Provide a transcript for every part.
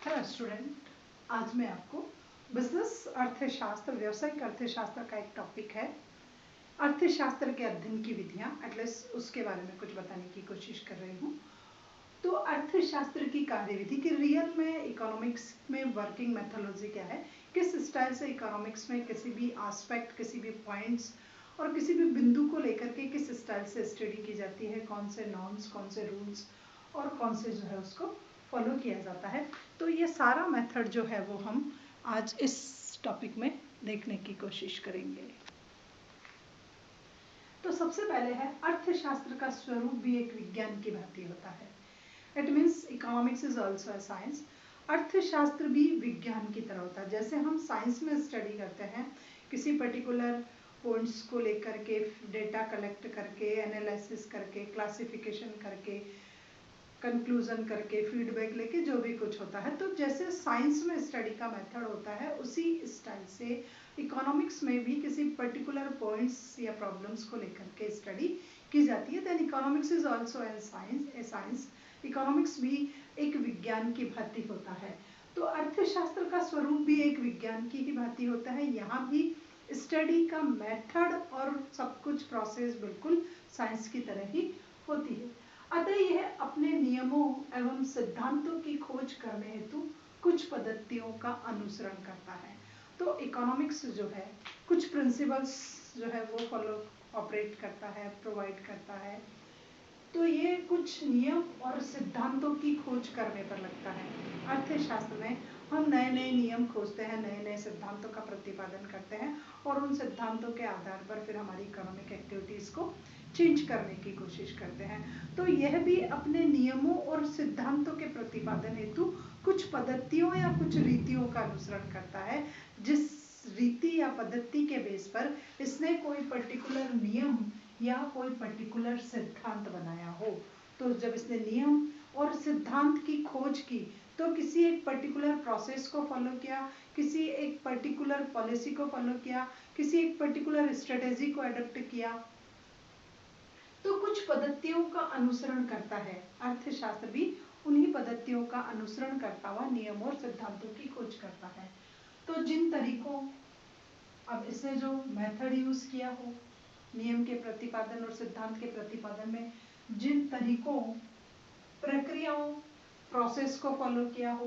Hello student, आज मैं आपको बिजनेस अर्थशास्त्र, व्यावसायिक अर्थशास्त्र का एक टॉपिक है अर्थशास्त्र के अध्ययन की विधियां, एटलीस्ट उसके बारे में कुछ बताने की कोशिश कर रही हूँ। तो अर्थशास्त्र की कार्यविधि की रियल में इकोनॉमिक्स में वर्किंग मेथोडोलॉजी क्या है, किस स्टाइल से इकोनॉमिक्स में किसी भी एस्पेक्ट, किसी भी पॉइंट्स और किसी भी बिंदु को लेकर के किस स्टाइल से स्टडी की जाती है, कौन से नॉर्म्स, कौन से रूल्स और कौन से जो है उसको फॉलो किया जाता है। तो ये सारा मेथड जो है वो हम आज इस टॉपिक में देखने की कोशिश करेंगे। तो सबसे पहले है, अर्थशास्त्र का स्वरूप भी एक विज्ञान की भांति होता है। It means economics is also a science. अर्थशास्त्र भी विज्ञान की तरह होता है। जैसे हम साइंस में स्टडी करते हैं, किसी पर्टिकुलर पॉइंट्स को लेकर के डेटा कलेक्ट करके, एनालिसिस करके, क्लासिफिकेशन करके, कंक्लूजन करके, फीडबैक लेके जो भी कुछ होता है, तो जैसे साइंस में स्टडी का मेथड होता है उसी स्टाइल से इकोनॉमिक्स में भी किसी पर्टिकुलर पॉइंट्स या प्रॉब्लम्स को लेकर के स्टडी की जाती है। Then economics is also a science. Economics भी एक विज्ञान की भांति होता है। तो अर्थशास्त्र का स्वरूप भी एक विज्ञान की ही भांति होता है। यहाँ भी स्टडी का मेथड और सब कुछ प्रोसेस बिल्कुल साइंस की तरह ही होती है। अतः यह अपने नियमों एवं सिद्धांतों की खोज करने हेतु कुछ पद्धतियों का अनुसरण करता है। तो इकोनॉमिक्स जो है कुछ प्रिंसिपल्स जो है वो फॉलो ऑपरेट करता है, प्रोवाइड करता है। तो ये कुछ नियम और सिद्धांतों की खोज करने पर लगता है। अर्थशास्त्र में हम नए नए नियम खोजते हैं, नए नए सिद्धांतों का प्रतिपादन करते हैं और उन सिद्धांतों के आधार पर फिर हमारी इकोनॉमिक एक्टिविटीज को चेंज करने की कोशिश करते हैं। तो यह भी अपने नियमों और सिद्धांतों के प्रतिपादन हेतु कुछ पद्धतियों या कुछ रीतियों का अनुसरण करता है, जिस रीति या पद्धति के बेस पर इसने कोई पर्टिकुलर नियम या कोई पर्टिकुलर सिद्धांत बनाया हो। तो जब इसने नियम और सिद्धांत की खोज की तो किसी एक पर्टिकुलर प्रोसेस को फॉलो किया, किसी एक पर्टिकुलर पॉलिसी को फॉलो किया, किसी एक पर्टिकुलर स्ट्रेटेजी को अडॉप्ट किया, तो कुछ पद्धतियों का अनुसरण करता है। अर्थशास्त्र भी उन्हीं पद्धतियों का अनुसरण करता हुआ नियम और सिद्धांतों की खोज करता है। तो जिन तरीकों, अब इसने जो मेथड यूज किया हो नियम के प्रतिपादन और सिद्धांत के प्रतिपादन में, जिन तरीकों, प्रक्रियाओं, प्रोसेस को फॉलो किया हो,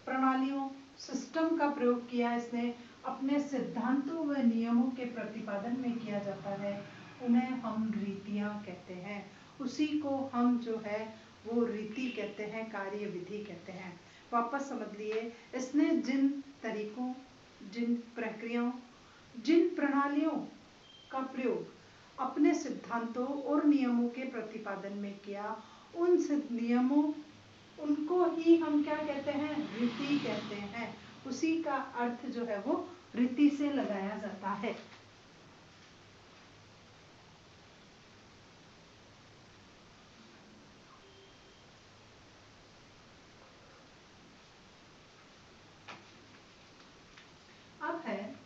प्रणालियों, सिस्टम का प्रयोग किया इसने अपने सिद्धांतों व नियमों के प्रतिपादन में किया जाता है, उन्हें हम रीतियां कहते हैं। उसी को हम जो है वो रीति कहते हैं, कार्यविधि कहते हैं। वापस समझ लिए, इसने जिन तरीकों, जिन प्रक्रियाओं, जिन प्रणालियों का प्रयोग अपने सिद्धांतों और नियमों के प्रतिपादन में किया, उन नियमों, उनको ही हम क्या कहते हैं, रीति कहते हैं। उसी का अर्थ जो है वो रीति से लगाया जाता है। अब है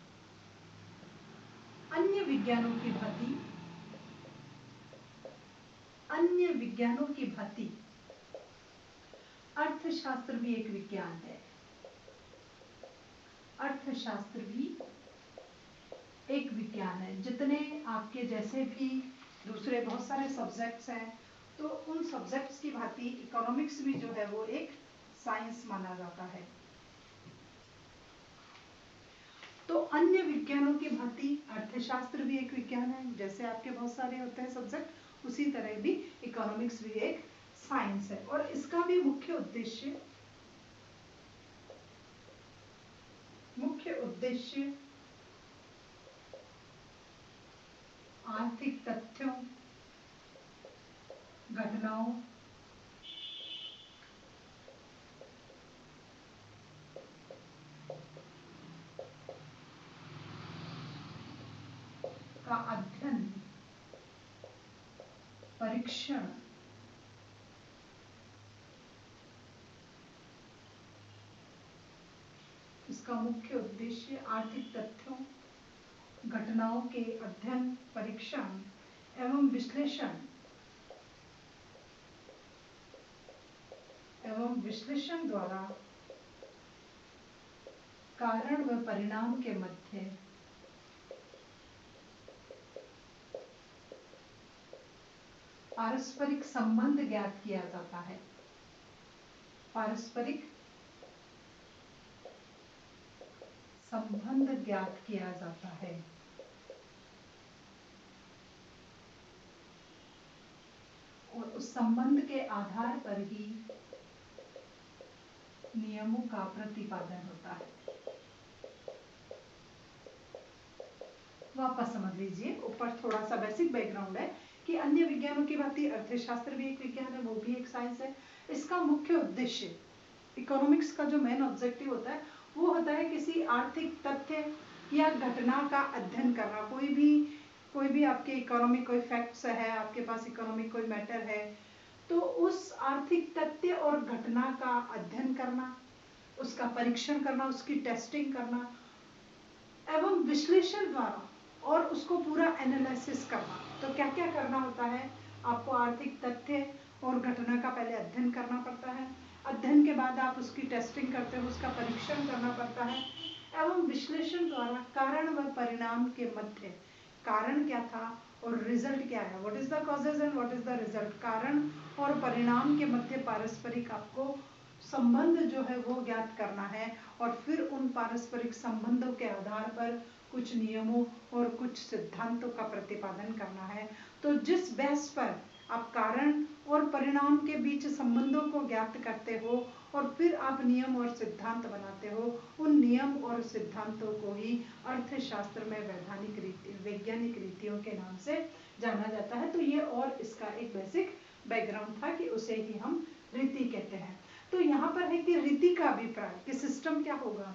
अन्य विज्ञानों की भांति, अन्य विज्ञानों की भांति अर्थशास्त्र भी एक विज्ञान है। अर्थशास्त्र भी एक विज्ञान है। जितने आपके जैसे भी दूसरे बहुत सारे सब्जेक्ट्स हैं, तो उन सब्जेक्ट्स की भांति इकोनॉमिक्स भी जो है वो एक साइंस माना जाता है। तो अन्य विज्ञानों की भांति अर्थशास्त्र भी एक विज्ञान है। जैसे आपके बहुत सारे होते हैं सब्जेक्ट, उसी तरह भी इकोनॉमिक्स भी एक साइंस है। और इसका भी मुख्य उद्देश्य आर्थिक तथ्यों, घटनाओं, का अध्ययन, परीक्षण, इसका मुख्य उद्देश्य आर्थिक तथ्यों, घटनाओं के अध्ययन, परीक्षण एवं विश्लेषण द्वारा कारण व परिणाम के मध्य पारस्परिक संबंध ज्ञात किया जाता है। पारस्परिक संबंध ज्ञात किया जाता है। और उस संबंध के आधार पर ही नियमों का प्रतिपादन होता है। वापस समझ लीजिए, ऊपर थोड़ा सा बेसिक बैकग्राउंड है कि अन्य विज्ञानों की भांति अर्थशास्त्र भी एक विज्ञान है, वो भी एक साइंस है। इसका मुख्य उद्देश्य, इकोनॉमिक्स का जो मेन ऑब्जेक्टिव होता है वो होता है किसी आर्थिक तथ्य या घटना का अध्ययन करना। कोई भी आपके इकोनॉमिक कोई फैक्ट्स है, आपके पास इकोनॉमिक कोई मैटर है, तो उस आर्थिक तथ्य और घटना का अध्ययन करना, उसका परीक्षण करना, उसकी टेस्टिंग करना एवं विश्लेषण द्वारा और उसको पूरा एनालिसिस करना। तो क्या क्या करना होता है, आपको आर्थिक तथ्य और घटना का पहले अध्ययन करना पड़ता है, अध्ययन के बाद आप उसकी टेस्टिंग करते हो, उसका परीक्षण करना पड़ता है एवं विश्लेषण द्वारा कारण व परिणाम के मध्य, कारण क्या था और रिजल्ट क्या है, what is the causes and what is the result, कारण और परिणाम के मध्य पारस्परिक आपको संबंध जो है वो ज्ञात करना है और फिर उन पारस्परिक संबंधों के आधार पर कुछ नियमों और कुछ सिद्धांतों का प्रतिपादन करना है। तो जिस बेस पर आप कारण और परिणाम के बीच संबंधों को ज्ञात करते हो और फिर आप नियम और सिद्धांत बनाते हो, उन नियम और सिद्धांतों को ही अर्थशास्त्र में वैज्ञानिक रीतियों के नाम से जाना जाता है। तो ये और इसका एक बेसिक बैकग्राउंड था कि उसे ही हम रीति कहते हैं। तो यहाँ पर है कि रीति का अभिप्राय कि सिस्टम क्या होगा,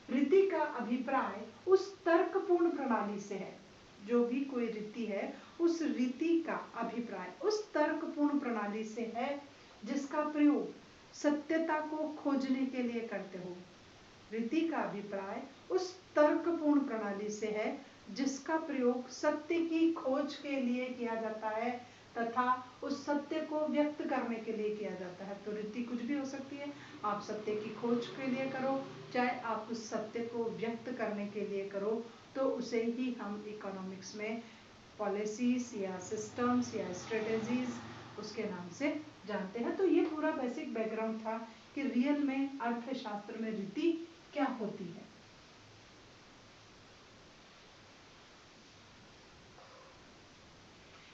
रीति का अभिप्राय उस तर्कपूर्ण प्रणाली से है। जो भी कोई रीति है उस रीति का अभिप्राय उस तर्कपूर्ण प्रणाली से है जिसका प्रयोग सत्यता को खोजने के लिए करते हो। रीति का अभिप्राय उस तर्कपूर्ण प्रणाली से है जिसका प्रयोग सत्य की खोज के लिए किया जाता है तथा उस सत्य को व्यक्त करने के लिए किया जाता है। तो रीति कुछ भी हो सकती है, आप सत्य की खोज के लिए करो, चाहे आप उस सत्य को व्यक्त करने के लिए करो, तो उसे ही हम इकोनॉमिक्स में पॉलिसीज या सिस्टम्स या स्ट्रेटेजीज उसके नाम से जानते हैं। तो ये पूरा बेसिक बैकग्राउंड था कि रियल में अर्थशास्त्र में रीति क्या होती है।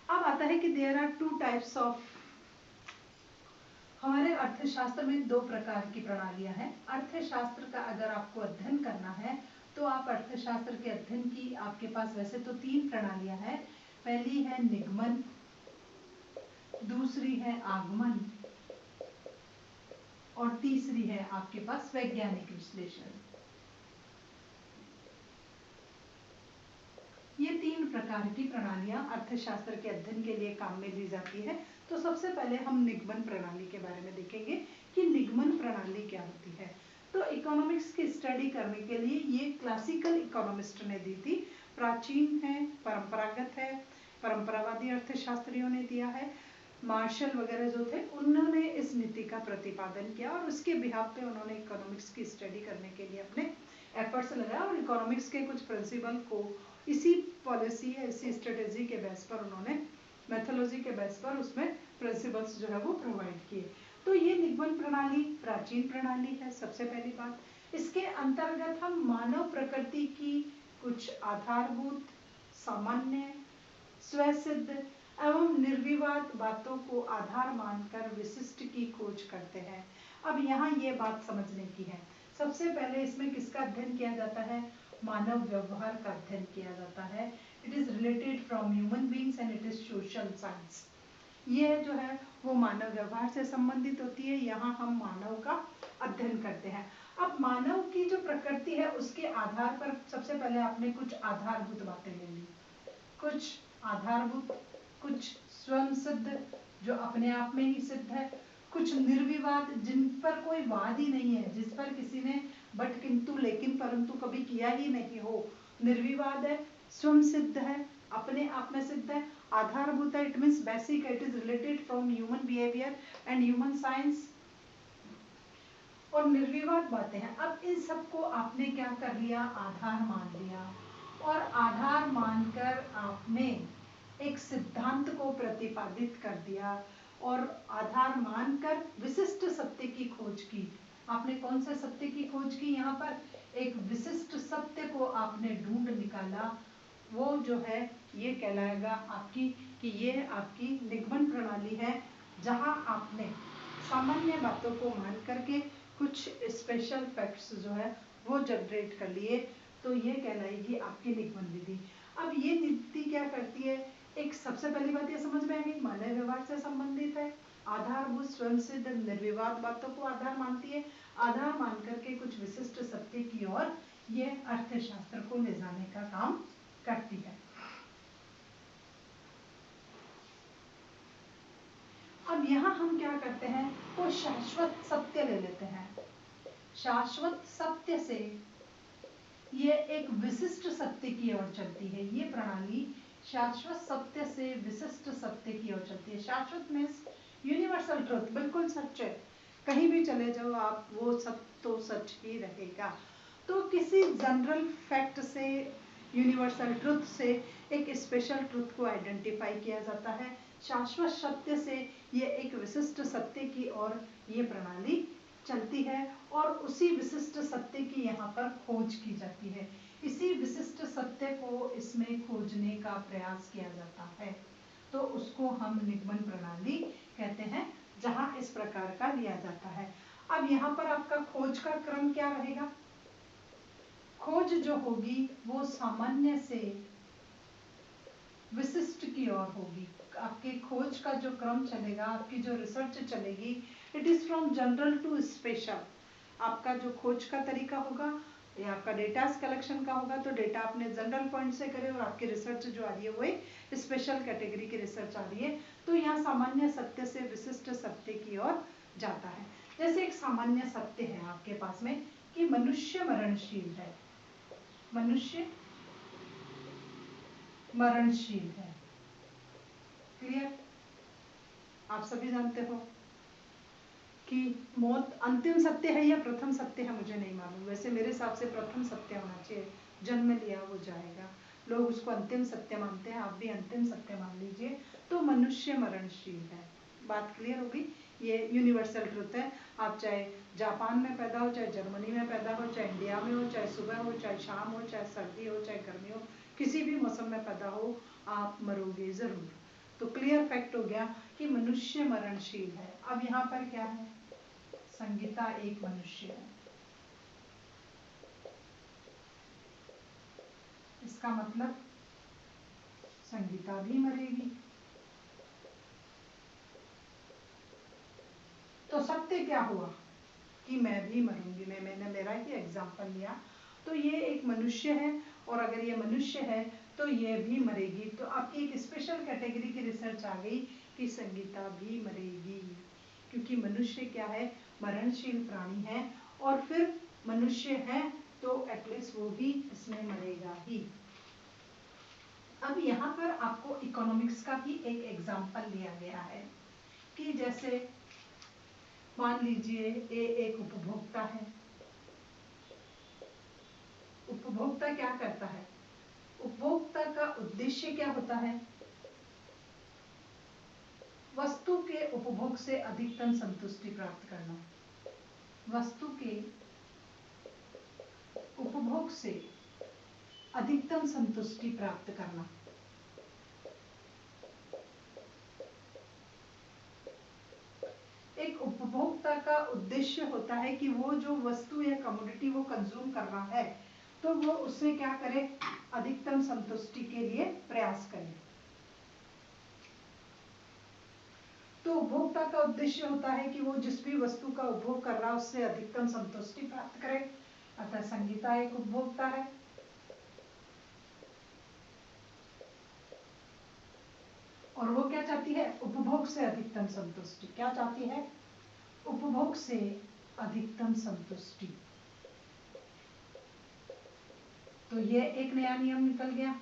अब आता है कि there are two types of, हमारे अर्थशास्त्र में दो प्रकार की प्रणालियां हैं। अर्थशास्त्र का अगर आपको अध्ययन करना है तो आप अर्थशास्त्र के अध्ययन की आपके पास वैसे तो तीन प्रणालियां हैं। पहली है निगमन, दूसरी है आगमन और तीसरी है आपके पास वैज्ञानिक विश्लेषण। ये तीन प्रकार की प्रणालियां अर्थशास्त्र के अध्ययन के लिए काम में ली जाती है। तो सबसे पहले हम निगमन प्रणाली के बारे में देखेंगे कि निगमन प्रणाली क्या होती है। तो इकोनॉमिक्स की स्टडी करने के लिए ये क्लासिकल इकोनॉमिस्ट ने दी थी, प्राचीन है, परंपरागत है, परंपरावादी अर्थशास्त्रियों ने दिया है, मार्शल वगैरह जो थे उन्होंने इस नीति का प्रतिपादन किया और उसके बिहाफ पे उन्होंने इकोनॉमिक्स की स्टडी करने के लिए अपने एफर्ट्स लगाया और इकोनॉमिक्स के कुछ प्रिंसिपल को इसी पॉलिसी या इसी स्ट्रेटेजी के बेस पर उन्होंने मेथोलॉजी के बेस पर उसमें प्रिंसिपल्स जो है वो प्रोवाइड किए। तो ये निगमन प्रणाली प्राचीन प्रणाली है। सबसे पहली बात, इसके अंतर्गत हम मानव प्रकृति की कुछ आधारभूत, सामान्य, स्वसिद्ध एवं निर्विवाद बातों को आधार मानकर विशिष्ट की खोज करते हैं। अब यहाँ ये बात समझने की है, सबसे पहले इसमें किसका अध्ययन किया जाता है, मानव व्यवहार का अध्ययन किया जाता है। It is related from human beings and it is social science. ये जो है वो मानव व्यवहार से संबंधित होती है। यहाँ हम मानव का अध्ययन करते हैं। अब मानव की जो प्रकृति है उसके आधार पर सबसे पहले आपने कुछ आधारभूत बातें ले ली, कुछ आधारभूत, कुछ स्वयं सिद्ध जो अपने आप में ही सिद्ध है, कुछ निर्विवाद जिन पर कोई वाद ही नहीं है, जिस पर किसी ने बट किंतु लेकिन परंतु कभी किया ही नहीं हो, निर्विवाद है, स्वयं सिद्ध है, अपने आप में सिद्ध है, आधारभूत है, it means basic, it is related from human behaviour and human science, और निर्विवाद बातें हैं। अब इन सबको आपने क्या कर लिया, आधार मान लिया, और आधार मानकर आपने एक सिद्धांत को प्रतिपादित कर दिया और आधार मानकर विशिष्ट सत्य की खोज की। आपने कौन से सत्य की खोज की, यहाँ पर एक विशिष्ट सत्य को आपने ढूंढ निकाला। वो जो है ये कहलाएगा आपकी कि ये आपकी निगमन प्रणाली है, जहां आपने सामान्य बातों को मान करके कुछ स्पेशल फैक्ट्स जो है वो जनरेट कर लिए, तो ये कहलाएगी आपकी निगमन विधि। अब ये नीति क्या करती है, एक सबसे पहली बात ये समझ में आ गई, मानव व्यवहार से संबंधित है, आधारभूत स्वयं सिद्ध निर्विवाद बातों को आधार मानती है, आधार मान करके कुछ विशिष्ट सत्य की ओर ये अर्थशास्त्र को ले जाने का काम करती है। अब यहाँ हम क्या करते हैं, तो शाश्वत सत्य ले लेते हैं। शाश्वत सत्य से ये एक विशिष्ट सत्य की ओर चलती है। ये प्रणाली शाश्वत सत्य से विशिष्ट सत्य की ओर चलती है। शाश्वत मीन्स यूनिवर्सल ट्रुथ, बिल्कुल सच है, कहीं भी चले जाओ आप, वो सब तो सच ही रहेगा। तो किसी जनरल फैक्ट से, यूनिवर्सल ट्रुथ से एक स्पेशल ट्रुथ को आइडेंटिफाई किया जाता है। शाश्वत सत्य से ये एक विशिष्ट सत्य की ओर ये प्रणाली चलती है और उसी विशिष्ट सत्य की यहाँ पर खोज की जाती है। इसी विशिष्ट सत्य को इसमें खोजने का प्रयास किया जाता है, तो उसको हम निगमन प्रणाली कहते हैं, जहां इस प्रकार का लिया जाता है। अब यहाँ पर आपका खोज का क्रम क्या रहेगा, खोज जो होगी वो सामान्य से विशिष्ट की ओर होगी। आपके खोज का जो क्रम चलेगा, आपकी जो रिसर्च चलेगी, it is from general to special. आपका जो खोज का तरीका होगा या आपका डेटा कलेक्शन का होगा, तो डेटा आपने जनरल पॉइंट से करे और आपकी रिसर्च जो आ रही है वो स्पेशल कैटेगरी की रिसर्च आ रही है, तो यहाँ सामान्य सत्य से विशिष्ट सत्य की ओर जाता है। जैसे एक सामान्य सत्य है आपके पास में कि मनुष्य मरणशील है, मनुष्य मरणशील है, क्लियर। आप सभी जानते हो कि मौत अंतिम सत्य है या प्रथम सत्य है, मुझे नहीं मालूम, वैसे मेरे हिसाब से प्रथम सत्य होना चाहिए, जन्म लिया वो जाएगा, लोग उसको अंतिम सत्य मानते हैं, आप भी अंतिम सत्य मान लीजिए। तो मनुष्य मरणशील है, बात क्लियर होगी, ये यूनिवर्सल ट्रुथ है। आप चाहे जापान में पैदा हो, चाहे जर्मनी में पैदा हो, चाहे इंडिया में हो, चाहे सुबह हो, चाहे शाम हो, चाहे सर्दी हो, चाहे गर्मी हो, किसी भी मौसम में पैदा हो, आप मरोगे जरूर। तो क्लियर फैक्ट हो गया कि मनुष्य मरणशील है। अब यहाँ पर क्या है, संगीता एक मनुष्य है, इसका मतलब संगीता भी मरेगी। तो सत्य क्या हुआ कि मैं भी मरूंगी, मैंने मेरा ही एग्जांपल लिया, तो ये एक मनुष्य है और अगर ये मनुष्य है तो ये भी मरेगी। तो आपकी एक स्पेशल कैटेगरी की रिसर्च आ गई कि संगीता भी मरेगी, क्योंकि मनुष्य क्या है, मरणशील प्राणी है, और फिर मनुष्य है तो एटलीस्ट वो भी इसमें मरेगा ही। अब यहाँ पर आपको इकोनॉमिक्स का भी एक एग्जाम्पल दिया गया है कि जैसे मान लीजिए ए एक उपभोक्ता है। उपभोक्ता क्या करता है, उपभोक्ता का उद्देश्य क्या होता है, वस्तु के उपभोग से अधिकतम संतुष्टि प्राप्त करना, वस्तु के उपभोग से अधिकतम संतुष्टि प्राप्त करना। एक उपभोक्ता का उद्देश्य होता है कि वो जो वस्तु या कमोडिटी वो कंज्यूम कर रहा है, तो वो उससे क्या करे, अधिकतम संतुष्टि के लिए प्रयास करे। तो उपभोक्ता का उद्देश्य होता है कि वो जिस भी वस्तु का उपभोग कर रहा है उससे अधिकतम संतुष्टि प्राप्त करे। अतः संगीता एक उपभोक्ता है। और वो क्या चाहती है, उपभोग से अधिकतम संतुष्टि। क्या चाहती है, उपभोग से अधिकतम संतुष्टि। तो ये एक नया नियम निकल गया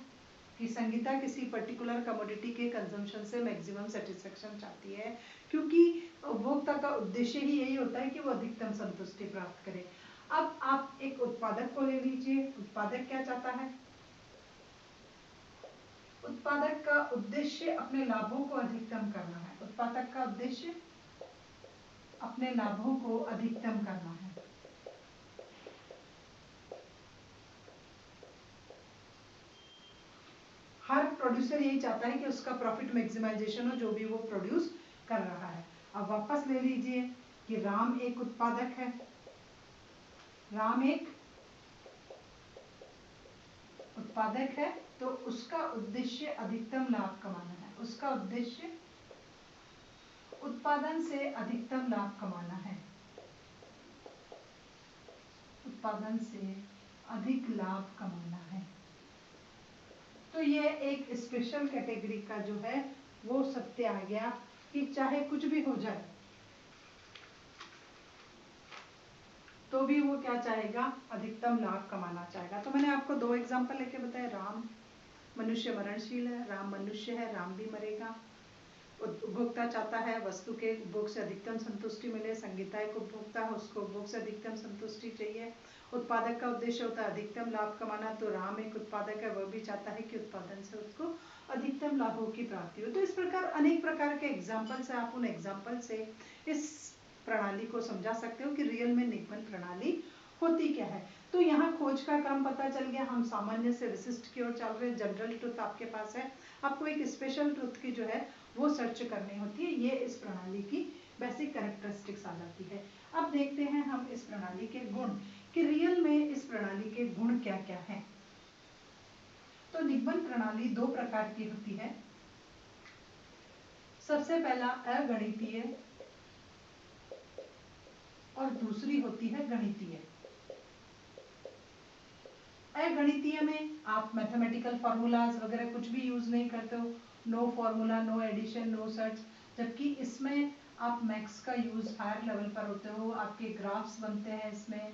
कि संगीता किसी पर्टिकुलर कमोडिटी के कंजम्पशन से मैक्सिमम सेटिस्फेक्शन चाहती है, क्योंकि उपभोक्ता का उद्देश्य ही यही होता है कि वो अधिकतम संतुष्टि प्राप्त करे। अब आप एक उत्पादक को ले लीजिए। उत्पादक क्या चाहता है? उत्पादक का उद्देश्य अपने लाभों को अधिकतम करना है। उत्पादक का उद्देश्य अपने लाभों को अधिकतम करना है। हर प्रोड्यूसर यही चाहता है कि उसका प्रॉफिट मैक्सिमाइजेशन हो, जो भी वो प्रोड्यूस कर रहा है। अब वापस ले लीजिए कि राम एक उत्पादक है। राम एक उत्पादक है, तो उसका उद्देश्य अधिकतम लाभ कमाना है। उसका उद्देश्य उत्पादन से अधिकतम लाभ कमाना है। उत्पादन से अधिक लाभ कमाना है। तो ये एक स्पेशल कैटेगरी का जो है वो सत्य आ गया कि चाहे कुछ भी हो जाए तो भी वो क्या चाहेगा? अधिकतम लाभ कमाना चाहेगा। तो मैंने आपको 2 एग्जांपल लेके बताया। राम मनुष्य मरणशील है, राम मनुष्य है, राम भी मरेगा। उपभोक्ता चाहता है वस्तु के उपभोग से अधिकतम संतुष्टि मिले। संगीता एक उपभोक्ता है, उसको उपभोग से अधिकतम संतुष्टि चाहिए। उत्पादक का उद्देश्य होता है अधिकतम लाभ कमाना, तो राम एक उत्पादक है, वह भी चाहता है कि उत्पादन से उसको अधिकतम लाभों की प्राप्ति हो। तो इस प्रकार अनेक प्रकार के एग्जाम्पल से आप उन एग्जाम्पल से इस प्रणाली को समझा सकते हो कि रियल में निगमन प्रणाली होती क्या है। तो यहाँ खोज का क्रम पता चल गया। हम सामान्य से विशिष्ट की ओर चल रहे हैं। जनरल ट्रुथ आपके पास है, आपको एक स्पेशल ट्रुथ की जो है वो सर्च करनी होती है। ये इस प्रणाली की बेसिक कैरेक्टरिस्टिक्स आ जाती है। अब देखते हैं हम इस प्रणाली के गुण कि रियल में इस प्रणाली के गुण क्या क्या हैं। तो निगमन प्रणाली 2 प्रकार की होती है। सबसे पहला अगणितीय और दूसरी होती है गणितीय। अगणितीय में आप मैथमेटिकल फॉर्मूलाज वगैरह कुछ भी यूज नहीं करते हो। No formula, no addition, no search. जबकि इसमें आप मैथ्स का यूज हायर लेवल पर होते हो। आपके ग्राफ्स बनते हैं इसमें,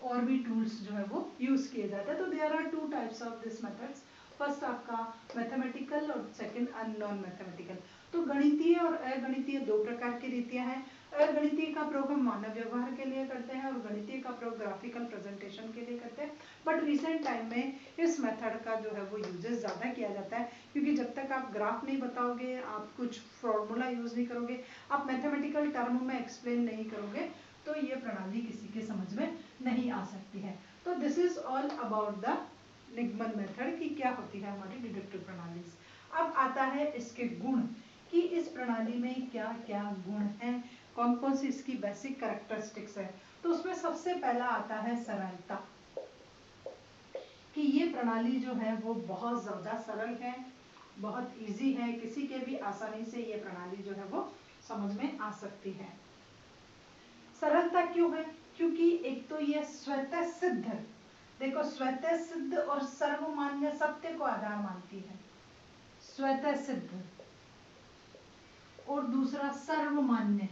और भी टूल्स जो है वो यूज किए जाते हैं। तो there are 2 types of this methods. First आपका मैथमेटिकल और सेकंड नॉन मैथमेटिकल। तो गणितीय और अगणितीय 2 प्रकार की रीतियां हैं। अगणितीय का प्रयोग हम मानव व्यवहार के लिए करते हैं और गणितीय का प्रयोग ग्राफिकल प्रेजेंटेशन के लिए करते हैं। बट रिसेंट टाइम में इस मेथड का जो है वो यूजेस ज़्यादा किया जाता है, क्योंकि जब तक आप ग्राफ नहीं बताओगे, आप कुछ फॉर्मूला यूज नहीं करोगे, आप मैथमेटिकल टर्म में एक्सप्लेन नहीं करोगे, तो ये प्रणाली किसी के समझ में नहीं आ सकती है। तो this is all about the निगमन मेथड की क्या होती है हमारी डिडक्टिव प्रणाली। अब आता है इसके गुण कि इस प्रणाली में क्या क्या गुण हैं, कौन कौन सी इसकी बेसिक कैरेक्टरिस्टिक्स है। तो उसमें सबसे पहला आता है सरलता, कि ये प्रणाली जो है वो बहुत ज़्यादा सरल है, बहुत इजी है, किसी के भी आसानी से ये प्रणाली जो है वो समझ में आ सकती है। सरलता क्यों है? क्योंकि एक तो ये स्वतः सिद्ध, देखो स्वतः सिद्ध और सर्वमान्य सत्य को आधार मानती है। स्वतः सिद्ध और दूसरा सर्वमान्य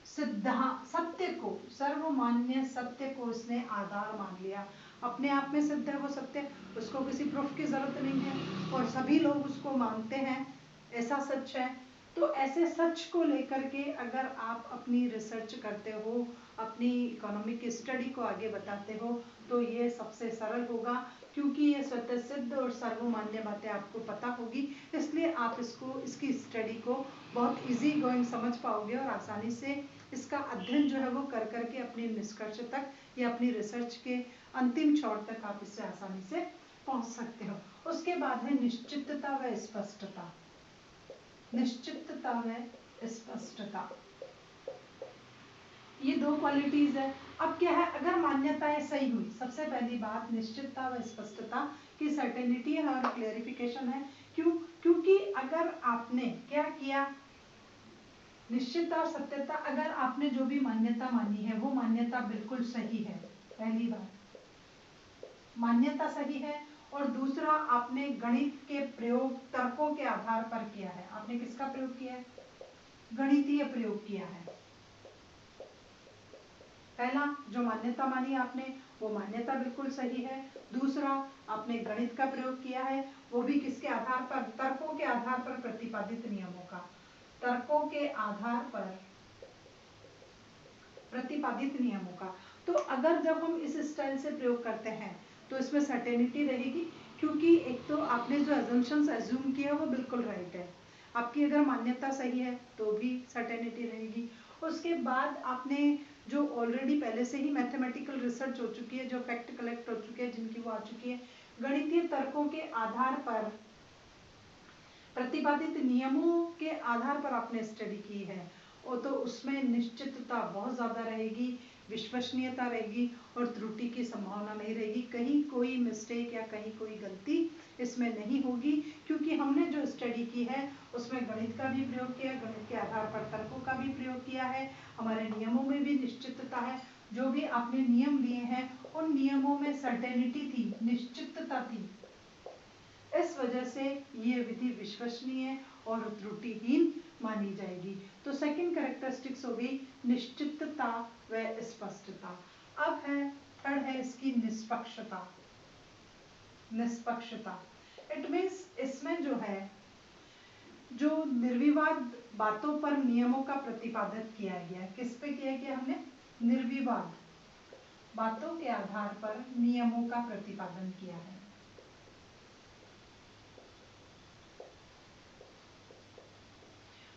सिद्धा सत्य को, सर्वमान्य सत्य को इसने आधार मान लिया। अपने आप में सिद्ध है वो सत्य, उसको किसी प्रूफ की जरूरत नहीं है और सभी लोग उसको मानते हैं, ऐसा सच है। तो ऐसे सच को लेकर के अगर आप अपनी रिसर्च करते हो, अपनी इकोनॉमिक स्टडी को आगे बताते हो, तो ये सबसे सरल होगा, क्योंकि ये स्वतः सिद्ध और सर्वमान्य बातें आपको पता होगी, इसलिए आप इसको, इसकी स्टडी को बहुत इजी गोइंग समझ पाओगे और आसानी से इसका अध्ययन जो है वो कर करके अपने निष्कर्ष तक या अपनी रिसर्च के अंतिम छोर तक आप इससे आसानी से पहुंच सकते हो। उसके बाद है निश्चितता व स्पष्टता। निश्चितता व स्पष्टता, ये 2 क्वालिटीज है। अब क्या है, अगर मान्यताएं सही हुई, सबसे पहली बात निश्चितता व स्पष्टता की सर्टेनिटी है और क्लेरिफिकेशन है। क्यों? क्योंकि अगर आपने क्या किया, निश्चितता और सत्यता, अगर आपने जो भी मान्यता मानी है वो मान्यता बिल्कुल सही है, पहली बात मान्यता सही है, और दूसरा आपने गणित के प्रयोग तर्कों के आधार पर किया है। आपने किसका प्रयोग किया है? गणितीय प्रयोग किया है। पहला जो मान्यता मानी आपने वो मान्यता बिल्कुल सही है, दूसरा आपने गणित का प्रयोग किया है, वो भी किसके आधार पर? तर्कों के आधार पर प्रतिपादित नियमों का। तर्कों के आधार पर प्रतिपादित नियमों का। तो अगर जब हम इस स्टाइल से प्रयोग करते हैं तो इसमें सर्टेनिटी रहेगी, क्योंकि एक तो आपने जो अजम्पशंस एज्यूम किया वो बिल्कुल राइट है, आपकी अगर मान्यता सही है तो भी सर्टेनिटी रहेगी। उसके बाद आपने जो ऑलरेडी पहले से ही मैथमेटिकल रिसर्च हो चुकी है, जो फैक्ट कलेक्ट हो चुके हैं, जिनकी वो आ चुकी है, गणितीय तर्कों के आधार पर प्रतिपादित नियमों के आधार पर आपने स्टडी की है, और तो उसमें निश्चितता बहुत ज़्यादा रहेगी, विश्वसनीयता रहेगी और त्रुटि की संभावना नहीं रहेगी, कहीं कोई मिस्टेक या कहीं कोई गलती इसमें नहीं होगी, क्योंकि हमने जो स्टडी की है उसमें गणित का भी प्रयोग किया, गणित के आधार पर तर्कों का भी प्रयोग किया है, हमारे नियमों में भी निश्चितता है, जो भी आपने नियम लिए हैं उन नियमों में सर्टेनिटी थी, निश्चितता थी, इस वजह से ये विधि विश्वसनीय और त्रुटिहीन मानी जाएगी। तो सेकंड कैरेक्टरिस्टिक्स हो गई निश्चितता व स्पष्टता। अब है थर्ड है इसकी निष्पक्षता। निष्पक्षता इट मीन्स इसमें जो है, जो निर्विवाद बातों पर नियमों का प्रतिपादन किया गया, किस पे किया गया हमने, निर्विवाद बातों के आधार पर नियमों का प्रतिपादन किया है।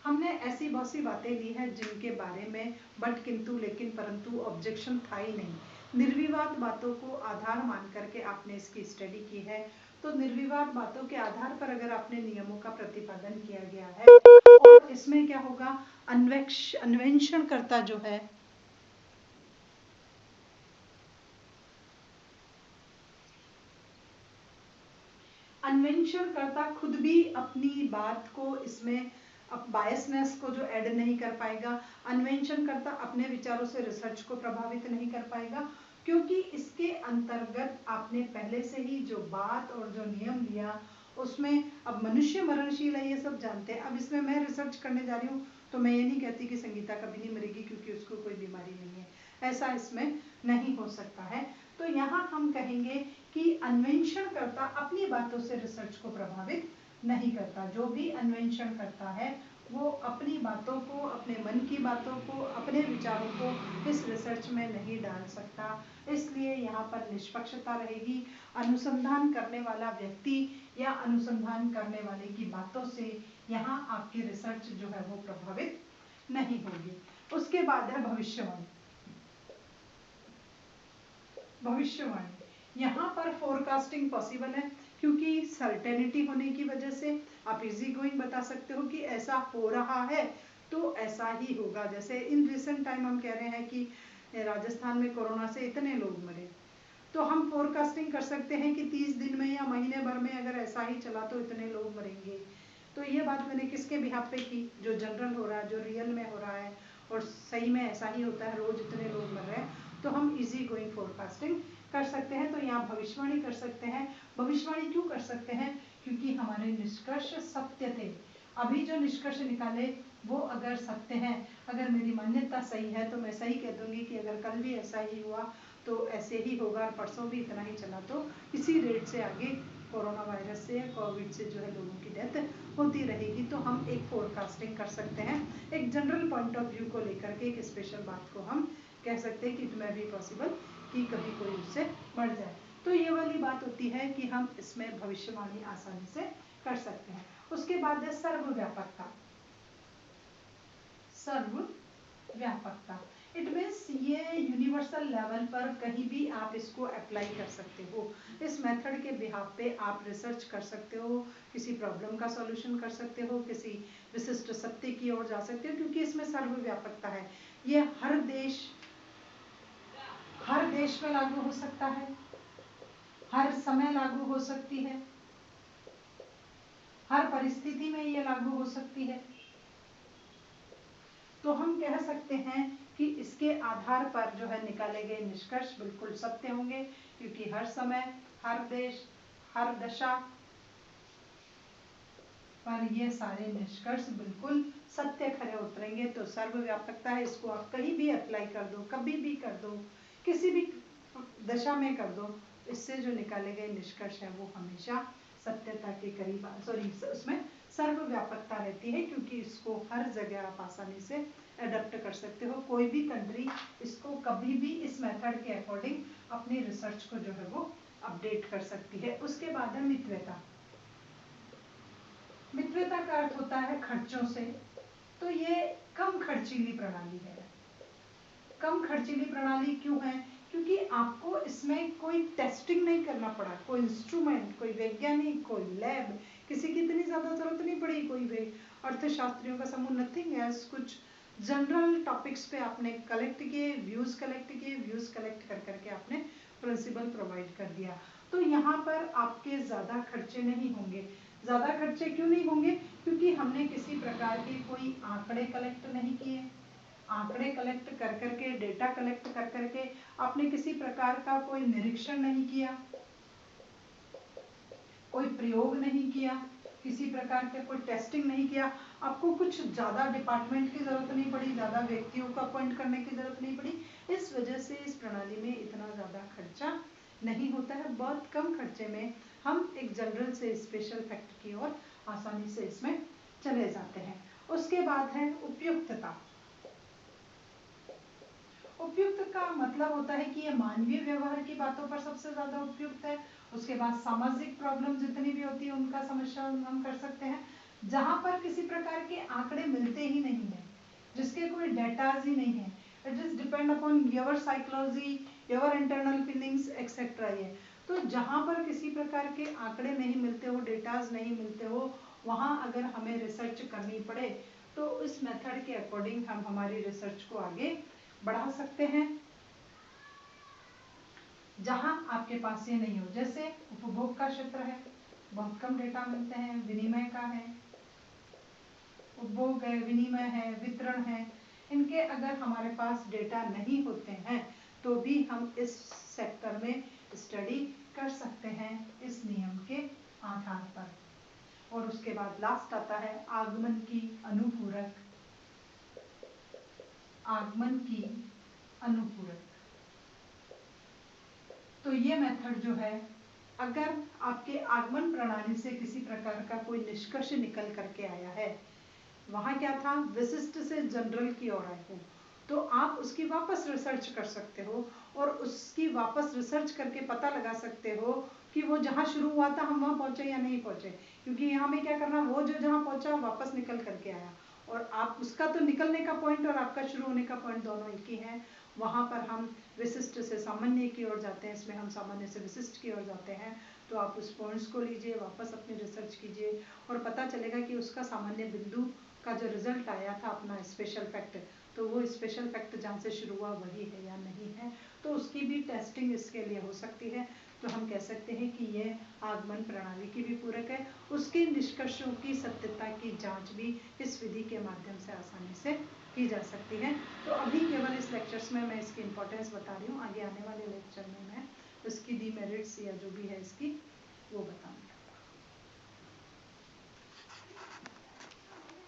हमने ऐसी बहुत सी बातें ली हैं जिनके बारे में बट किंतु लेकिन परंतु ऑब्जेक्शन था ही नहीं, निर्विवाद बातों को आधार मान करके आपने इसकी स्टडी की है, तो निर्विवाद बातों के आधार पर अगर आपने नियमों का प्रतिपादन किया गया है, और इसमें क्या होगा, अन्वेषणकर्ता जो है, अन्वेषणकर्ता खुद भी अपनी बात को इसमें अब बायसनेस को जो ऐड नहीं कर पाएगा, अन्वेषणकर्ता अपने विचारों से रिसर्च को प्रभावित नहीं कर पाएगा, क्योंकि इसके अंतर्गत आपने पहले से ही जो बात और जो नियम लिया उसमें, अब मनुष्य मरणशील है ये सब जानते हैं, अब इसमें मैं रिसर्च करने जा रही हूँ तो मैं ये नहीं कहती कि संगीता कभी नहीं मरेगी क्योंकि उसको कोई बीमारी नहीं है, ऐसा इसमें नहीं हो सकता है। तो यहाँ हम कहेंगे कि अन्वेषणकर्ता अपनी बातों से रिसर्च को प्रभावित नहीं करता, जो भी अन्वेषण करता है वो अपनी बातों को, अपने मन की बातों को, अपने विचारों को इस रिसर्च में नहीं डाल सकता, इसलिए यहाँ पर निष्पक्षता रहेगी, अनुसंधान करने वाला व्यक्ति या अनुसंधान करने वाले की बातों से यहाँ आपकी रिसर्च जो है वो प्रभावित नहीं होगी। उसके बाद है भविष्यवाणी। भविष्यवाणी यहाँ पर फोरकास्टिंग पॉसिबल है, क्योंकि सर्टेनिटी होने की वजह से आप इजी गोइंग बता सकते हो कि ऐसा हो रहा है तो ऐसा ही होगा। जैसे इन रिसेंट टाइम हम कह रहे हैं कि राजस्थान में कोरोना से इतने लोग मरे, तो हम फोरकास्टिंग कर सकते हैं कि 30 दिन में या महीने भर में अगर ऐसा ही चला तो इतने लोग मरेंगे। तो ये बात मैंने किसके बिहाफ पे की, जो जनरल हो रहा है, जो रियल में हो रहा है और सही में ऐसा ही होता है, रोज इतने लोग मर रहे हैं, तो हम इजी गोइंग फोरकास्टिंग कर सकते हैं। तो यहाँ भविष्यवाणी कर सकते हैं। भविष्यवाणी क्यों कर सकते हैं, क्योंकि हमारे निष्कर्ष सत्य थे, अभी जो निष्कर्ष निकाले वो अगर सत्य है, अगर मेरी मान्यता सही है तो मैं सही कह दूंगी कि अगर कल भी ऐसा ही हुआ तो ऐसे ही होगा, और परसों भी इतना ही चला तो इसी रेट से आगे कोरोना वायरस से, कोविड से जो है लोगों की डेथ होती रहेगी। तो हम एक फोरकास्टिंग कर सकते हैं, एक जनरल पॉइंट ऑफ व्यू को लेकर के एक स्पेशल बात को हम कह सकते हैं कि इट में भी पॉसिबल कि कभी कोई उससे मर जाए। तो ये वाली बात होती है कि हम इसमें भविष्यवाणी आसानी से कर सकते हैं। उसके बाद है सर्वव्यापकता। सर्वव्यापकता इट मीन्स ये यूनिवर्सल लेवल पर कहीं भी आप इसको अप्लाई कर सकते हो, इस मेथड के बिहाफ पे आप रिसर्च कर सकते हो, किसी प्रॉब्लम का सॉल्यूशन कर सकते हो, किसी विशिष्ट सत्य की ओर जा सकते हो, क्योंकि इसमें सर्वव्यापकता है। ये हर देश में लागू हो सकता है, हर समय लागू हो सकती है, हर परिस्थिति में ये लागू हो सकती है। तो हम कह सकते हैं कि इसके आधार पर जो है निकाले गए निष्कर्ष बिल्कुल सत्य होंगे, क्योंकि हर समय, हर देश, हर दशा पर ये सारे निष्कर्ष बिल्कुल सत्य खरे उतरेंगे। तो सर्वव्यापकता है, इसको आप कहीं भी अप्लाई कर दो, कभी भी कर दो, किसी भी दशा में कर दो, इससे जो निकाले गए निष्कर्ष है वो हमेशा सत्यता के करीब, सॉरी उसमें सर्वव्यापकता रहती है, क्योंकि इसको हर जगह आप आसानी से अडेप्ट कर सकते हो। कोई भी कंट्री इसको कभी भी इस मेथड के अकॉर्डिंग अपनी रिसर्च को जो है वो अपडेट कर सकती है। उसके बाद है मितव्यता। मितव्यता का अर्थ होता है खर्चों से। तो ये कम खर्चीली प्रणाली है। कम खर्चीली प्रणाली क्यों है? क्योंकि आपको इसमें कोई टेस्टिंग नहीं करना पड़ा, कोई इंस्ट्रूमेंट, कोई वैज्ञानिक, कोई लैब, किसी की इतनी ज्यादा जरूरत नहीं पड़ी, कोई वे अर्थशास्त्रियों का समूह, नथिंग एल्स। कुछ जनरल टॉपिक्स पे आपने कलेक्ट किए, व्यूज कलेक्ट कर करके आपने प्रिंसिपल प्रोवाइड कर दिया। तो यहाँ पर आपके ज्यादा खर्चे नहीं होंगे। ज्यादा खर्चे क्यों नहीं होंगे? क्योंकि हमने किसी प्रकार के कोई आंकड़े कलेक्ट नहीं किए। आंकड़े कलेक्ट कर करके, डेटा कलेक्ट कर करके आपने किसी प्रकार का कोई निरीक्षण नहीं किया, कोई प्रयोग नहीं किया, किसी प्रकार का कोई टेस्टिंग नहीं किया। आपको कुछ ज्यादा डिपार्टमेंट की जरूरत नहीं पड़ी, ज्यादा व्यक्तियों को अपॉइंट करने की जरूरत नहीं पड़ी। इस वजह से इस प्रणाली में इतना ज्यादा खर्चा नहीं होता है। बहुत कम खर्चे में हम एक जनरल से स्पेशल फैक्ट की ओर आसानी से इसमें चले जाते हैं। उसके बाद है उपयुक्तता। उपयुक्त का मतलब होता है कि ये मानवीय व्यवहार की बातों पर सबसे ज्यादा उपयुक्त है। उसके बाद सामाजिक प्रॉब्लम जितनी भी होती है उनका समस्या हम कर सकते हैं। जहां पर किसी प्रकार के आंकड़े मिलते ही नहीं है, जिसके कोई डेटाज ही नहीं है, it is depend upon your psychology, your internal feelings etcetera. ये तो जहां पर किसी प्रकार के आंकड़े नहीं मिलते हो, डेटाज नहीं मिलते हो, वहां अगर हमें रिसर्च करनी पड़े तो इस मेथड के अकॉर्डिंग हम हमारी रिसर्च को आगे बढ़ा सकते हैं। जहां आपके पास ये नहीं हो, जैसे उपभोग का क्षेत्र है, बहुत कम डेटा मिलते हैं। विनिमय का है, उपभोग है, विनिमय है, वितरण है, इनके अगर हमारे पास डेटा नहीं होते हैं तो भी हम इस सेक्टर में स्टडी कर सकते हैं इस नियम के आधार पर। और उसके बाद लास्ट आता है आगमन की अनुपूरक। आगमन की अनुपूरक। तो ये मेथड जो है, अगर आपके आगमन प्रणाली से किसी प्रकार का कोई निष्कर्ष निकल करके आया है, वहां क्या था, विशिष्ट से जनरल की ओर आए हो, तो आप उसकी वापस रिसर्च कर सकते हो और उसकी वापस रिसर्च करके पता लगा सकते हो कि वो जहां शुरू हुआ था हम वहां पहुंचे या नहीं पहुंचे। क्योंकि यहाँ में क्या करना, वो जो जहां पहुंचा वापस निकल करके आया, और आप उसका तो निकलने का पॉइंट और आपका शुरू होने का पॉइंट दोनों एक ही है। वहां पर हम विशिष्ट से सामान्य की ओर जाते हैं, इसमें हम सामान्य से विशिष्ट की ओर जाते हैं। तो आप उस पॉइंट्स को लीजिए, वापस अपनी रिसर्च कीजिए और पता चलेगा कि उसका सामान्य बिंदु का जो रिजल्ट आया था अपना स्पेशल फैक्ट, तो वो स्पेशल फैक्ट जहाँ से शुरू हुआ वही है या नहीं है। तो उसकी भी टेस्टिंग इसके लिए हो सकती है। तो हम कह सकते हैं कि ये आगमन प्रणाली की भी पूरक है। उसके निष्कर्षों की सत्यता की जांच भी इस विधि के माध्यम से आसानी से की जा सकती है। तो अभी केवल इस लेक्चर्स में मैं इसकी इम्पोर्टेंस बता रही हूँ, आगे आने वाले लेक्चर में मैं उसकी डीमेरिट्स या जो भी है इसकी वो बताऊँगी।